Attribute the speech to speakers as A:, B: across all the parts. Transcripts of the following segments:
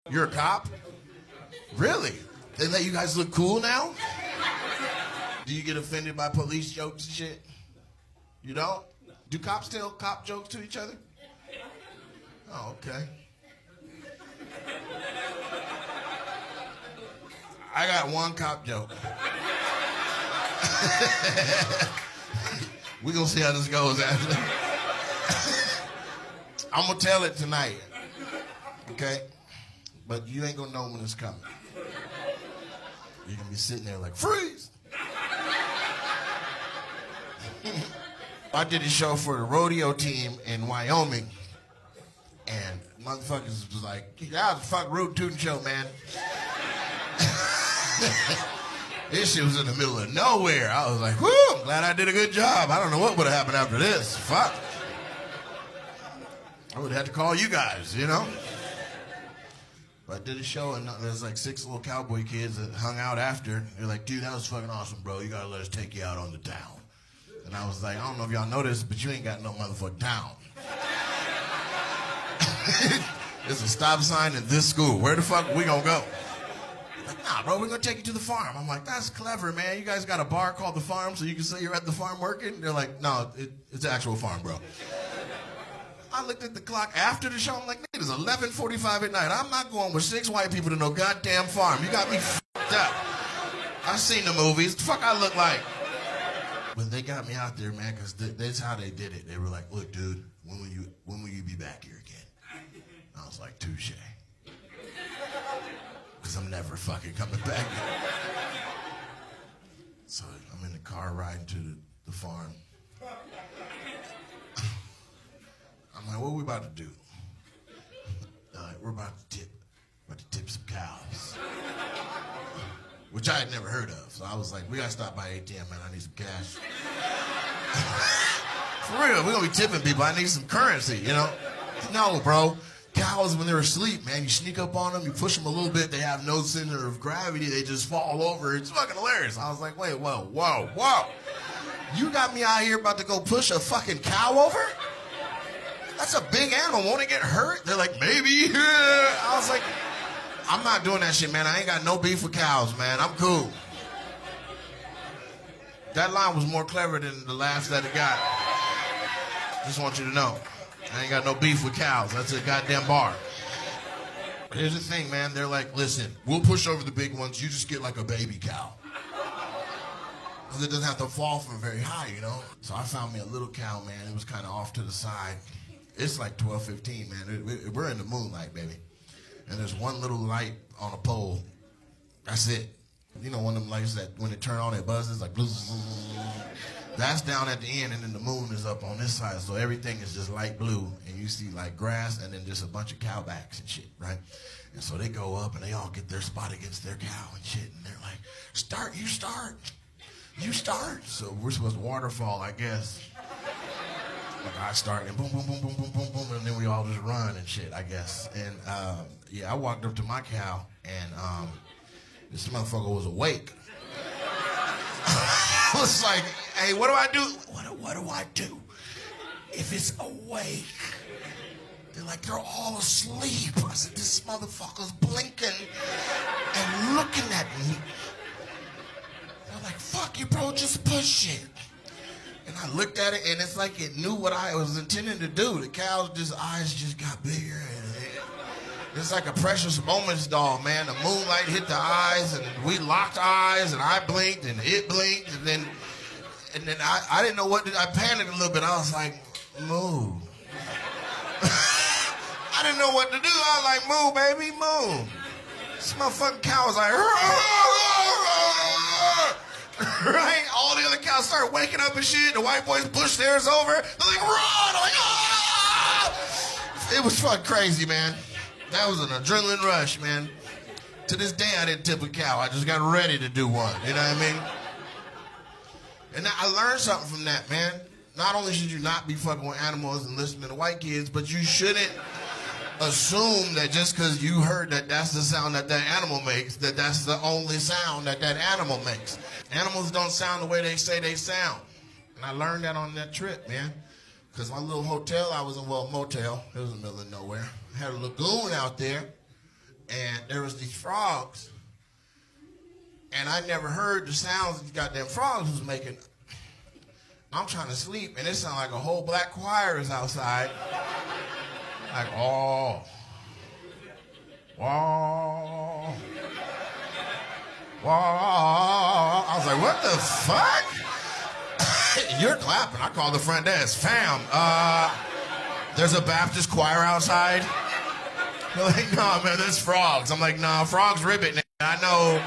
A: You're a cop? Really? They let you guys look cool now? Do you get offended by police jokes and shit? You don't? Do cops tell cop jokes to each other? Oh, okay. I got one cop joke. We're gonna see how this goes after. I'm gonna tell it tonight. Okay? But you ain't gonna know when it's coming. You're gonna be sitting there like, freeze! I did a show for the rodeo team in Wyoming, and motherfuckers was like, that was a fucking root tootin' show, man. This shit was in the middle of nowhere. I was like, whoo, I'm glad I did a good job. I don't know what would have happened after this. Fuck. I would have had to call you guys, you know? But I did a show, and there's like 6 little cowboy kids that hung out after. They're like, dude, that was fucking awesome, bro. You gotta let us take you out on the town. And I was like, I don't know if y'all know this, but you ain't got no motherfucking town. There's a stop sign at this school. Where the fuck we gonna go? Like, nah, bro, we're gonna take you to the farm. I'm like, that's clever, man. You guys got a bar called The Farm so you can say you're at the farm working? They're like, no, it's an actual farm, bro. I looked at the clock after the show. I'm like, nigga, it's 11:45 at night. I'm not going with 6 white people to no goddamn farm. You got me f***ed up. I've seen the movies. The fuck I look like? But they got me out there, man, because that's how they did it. They were like, look, dude, when will you be back here again? I was like, touche. Because I'm never fucking coming back. So I'm in the car riding to the farm. I'm like, what are we about to do? We're about to tip some cows. Which I had never heard of. So I was like, we gotta stop by ATM, man. I need some cash. For real, we're gonna be tipping people. I need some currency, you know? No, bro. Cows, when they're asleep, man, you sneak up on them, you push them a little bit, they have no center of gravity, they just fall over. It's fucking hilarious. I was like, wait, whoa. You got me out here about to go push a fucking cow over? That's a big animal. Won't it get hurt? They're like, maybe. I was like, I'm not doing that shit, man. I ain't got no beef with cows, man. I'm cool. That line was more clever than the laughs that it got. Just want you to know. I ain't got no beef with cows. That's a goddamn bar. Here's the thing, man. They're like, listen, we'll push over the big ones. You just get like a baby cow. Because it doesn't have to fall from very high, you know? So I found me a little cow, man. It was kind of off to the side. It's like 12:15, man. We're in the moonlight, baby. And there's one little light on a pole. That's it. You know, one of them lights that when it turn on, it buzzes like blue. That's down at the end, and then the moon is up on this side. So everything is just light blue, and you see like grass and then just a bunch of cow backs and shit, right? And so they go up, and they all get their spot against their cow and shit, and they're like, you start. So we're supposed to waterfall, I guess. Like I start, and boom, boom, boom, boom, boom, boom, boom, and then we all just run and shit, I guess. And yeah, I walked up to my cow, and this motherfucker was awake. I was like, hey, what do I do? What do I do if it's awake? They're like, they're all asleep. I said, this motherfucker's blinking and looking at me. They're like, fuck you, bro, just push it. And I looked at it, and it's like it knew what I was intending to do. The cow's eyes just got bigger. And it's like a Precious Moments doll, man. The moonlight hit the eyes, and we locked eyes, and I blinked, and it blinked, and then I didn't know what to do. I panicked a little bit. I was like, move. I didn't know what to do. I was like, move, baby, move. This motherfucking cow was like, right? All the other cows start waking up and shit. The white boys push theirs over. They're like, run! I'm like, ah! It was fucking crazy, man. That was an adrenaline rush, man. To this day, I didn't tip a cow. I just got ready to do one. You know what I mean? And I learned something from that, man. Not only should you not be fucking with animals and listening to white kids, but you shouldn't assume that just because you heard that that's the sound that animal makes, that that's the only sound that animal makes. Animals don't sound the way they say they sound. And I learned that on that trip, man. Because my little hotel I was in, well, motel, it was in the middle of nowhere. I had a lagoon out there, And there was these frogs, and I never heard the sounds these goddamn frogs was making. I'm trying to sleep, and it sounded like a whole black choir is outside. Like, oh, whoa, whoa. I was like, what the fuck? You're clapping. I called the front desk. Fam, there's a Baptist choir outside. They're like, no, man, there's frogs. I'm like, nah, frogs ribbit. Nigga. I know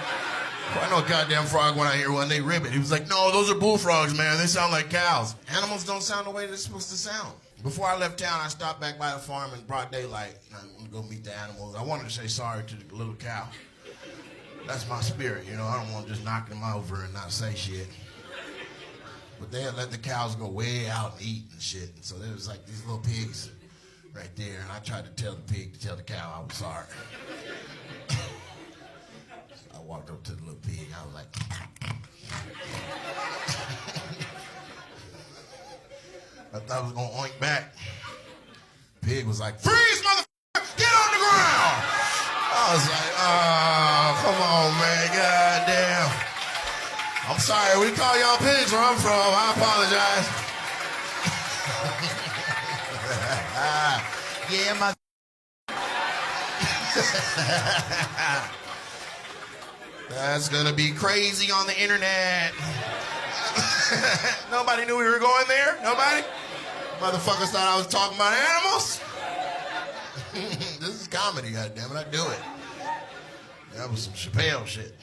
A: a goddamn frog when I hear one, they ribbit. He was like, no, those are bullfrogs, man. They sound like cows. Animals don't sound the way they're supposed to sound. Before I left town, I stopped back by the farm in broad daylight. I'm going to go meet the animals. I wanted to say sorry to the little cow. That's my spirit, you know. I don't want to just knock them over and not say shit. But they had let the cows go way out and eat and shit. And so there was like these little pigs right there, and I tried to tell the pig to tell the cow I was sorry. So I walked up to the little pig, I was like, I thought I was gonna oink back. Pig was like, freeze, motherfucker, get on the ground. I was like, oh, come on, man, goddamn. I'm sorry, we call y'all pigs where I'm from, I apologize. Yeah, my. That's gonna be crazy on the internet. Nobody knew we were going there? Nobody? Motherfuckers thought I was talking about animals? This is comedy, goddammit, I do it. That was some Chappelle shit.